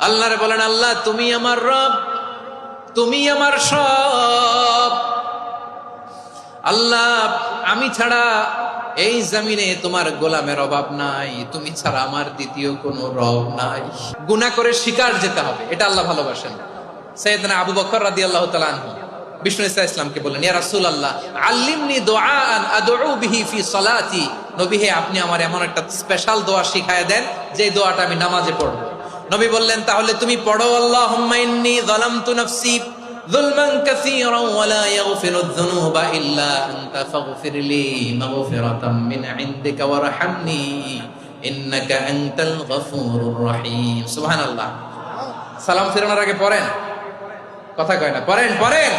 আল্লাহরে বলেন, আল্লাহ তুমি আমার রব, তুমি আমার সব। আল্লাহ আমি ছাড়া এই জমিনে তোমার গোলামের অভাব নাই, তুমি ছাড়া আমার দ্বিতীয় কোনো রব নাই। গুনাহ করে শিকার যেতে হবে, এটা আল্লাহ ভালোবাসেন। সাইয়েদনা আবু বকর রাদিয়াল্লাহু তাআলা আনহু বিষ্ণু ইসলামকে বললেন, ইয়া রাসূলুল্লাহ আল্লিমনি দুআআন আদউ বিহি ফি সালাতি। নবী হে, আপনি আমার এমন একটা স্পেশাল দোয়া শিখায়া দেন যে দোয়াটা আমি নামাজে পড়ব। নবী বললেন, তাহলে তুমি পড়ো, আল্লাহুম্মা ইন্নী যালামতু নাফসি যুলমান কাসীরান ওয়া লা ইয়াগফিরুয যুনুবা ইল্লা আনতা ফাগফিরলি মাগফিরাতাম মিন ইনদিকা ওয়ারহামনি ইন্নাকা আনতাল গফুরুর রহিম। সুবহানাল্লাহ। সালাম ফিরানোর আগে পড়েন, কথা কয় না, পড়েন পড়েন।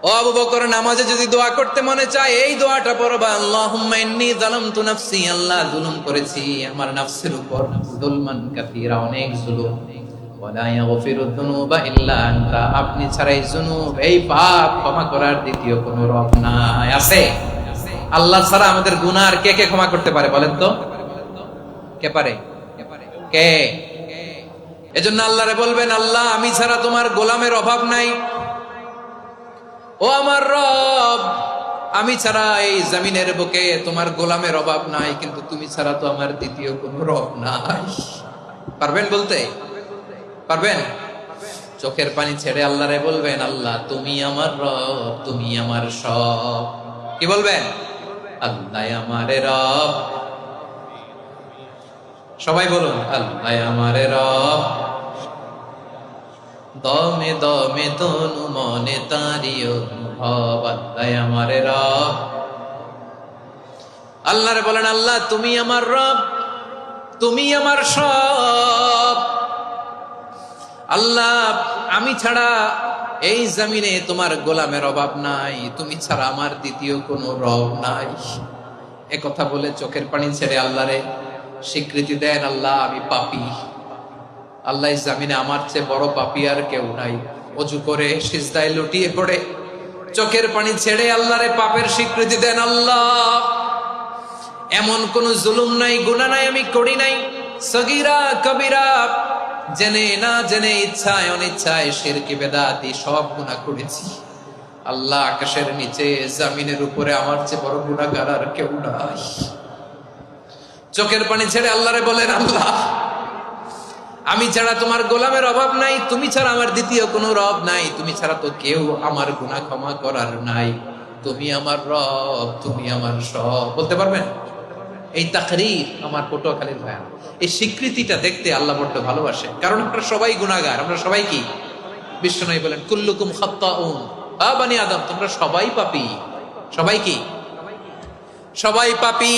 ও আবু বকর, নামাজে যদি দোয়া করতে মনে চায় এই দোয়াটা পড়বা, আল্লাহুম্মা ইন্নী যালামতু নাফসি, আল্লাহ জুলুম করেছি আমার নফসের উপর, যুলমান কাসীরা, অনেক জুলুম, ওয়া লা ইয়াগফিরুয যুনুবা ইল্লা আনতা, আপনি ছাড়া এই জুনুব, এই পাপ ক্ষমা করার দ্বিতীয় কোনো রব নাই। আছে? আল্লাহ ছাড়া আমাদের গুনাহ আর কে কে ক্ষমা করতে পারে বলেন তো? কে পারে? কে? এজন্য আল্লাহরে বলবেন, আল্লাহ আমি ছাড়া তোমার গোলামের অভাব নাই, ও আমার রব আমি ছাড়া এই জমিনের বুকে তোমার গোলামের অভাব নাই, কিন্তু তুমি ছাড়া তো আমার দ্বিতীয় কোনো রব নাই। পারবেন বলতে? পারবেন? চোখের পানি ছেড়ে আল্লাহরে বলবেন, আল্লাহ তুমি আমার রব, তুমি আমার সব। কি বলবেন? আল্লাহ আমারে রব। সবাই বলুন, আল্লাহ আমারে রব, দমে দমে তনু মনে তারি অনুভব, আল্লাহ আমারে রব। আল্লাহরে বলেন, আল্লাহ তুমি আমার রব, তুমি আমার সব। আল্লাহ আমি ছাড়া এই জমিনে তোমার গোলামের অভাব নাই, তুমি ছাড়া আমার দ্বিতীয় কোনো রব নাই। এ কথা বলে চোখের পানি ছেড়ে আল্লাহরে স্বীকৃতি দেন, আল্লাহ আমি পাপী, আল্লাহ জামিনে আমার চেয়ে বড় পাপী আর কেউ নাই। ওযু করে সিজদায় লুটিয়ে পড়ে চোখের পানি ছেড়ে আল্লাহরে পাপের স্বীকৃতি দেন, আল্লাহ এমন কোন জুলুম নাই, গুনাহ নাই আমি করি নাই, সগীরা কবিরা, জেনে না জেনে, ইচ্ছায় অনিচ্ছায়, শিরকি বেদাতি সব গুনাহ করেছি। আল্লাহ আকাশের নিচে জমিনের উপরে আমার চেয়ে বড় গুনাহগার আর কেউ নাই। চোখের পানি ছেড়ে আল্লাহরে বলেন, আল্লাহ আমি ছাড়া তোমার গোলামের অভাব নাই, তুমি ছাড়া আমার দ্বিতীয় কোনো রব নাই, তুমি ছাড়া তো কেউ আমার গুনাহ ক্ষমা করার নাই, তুমি আমার রব, তুমি আমার সব। বলতে পারবেন? এই তাকরীর আমার পটুয়াখালীর ভাই, এই স্বীকৃতিটা দেখতে আল্লাহ বড্ড ভালোবাসে, কারণ আমরা সবাই গুনাহগার। আমরা সবাই কি? বিশ্বনবী বলেন, কুল্লুকুম খাত্তাউন, আ বানি আদম, তোমরা সবাই পাপী। সবাই কি? সবাই পাপী।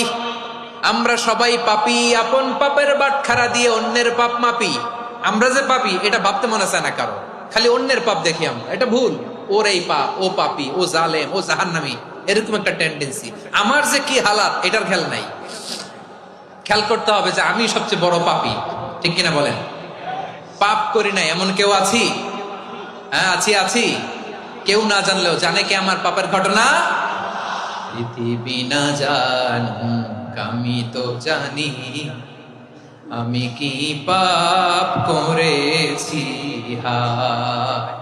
আমরা সবাই পাপী, আপন পাপের বাটখারা দিয়ে অন্যের পাপ মাপি। আমরা যে পাপী এটা ভাবতে মনে চায় না কারো, খালি অন্যের পাপ দেখি আমরা, এটা ভুল। ওর এই পাপ, ও পাপী, ও জালেম, ও জাহান্নামী, এরকম একটা টেন্ডেন্সি। আমার যে কি হালাত এটার খেয়াল নাই। খেয়াল করতে হবে যে আমি সবচেয়ে বড় পাপী, ঠিক কিনা বলেন? পাপ করি নাই এমন কেউ আছি? হ্যাঁ আছি, আছি। কেউ না জানলেও জানে কে আমার পাপের ঘটনা? পৃথিবী না জানুক আমি তো জানি, আমি কি পাপ করেছি হায়।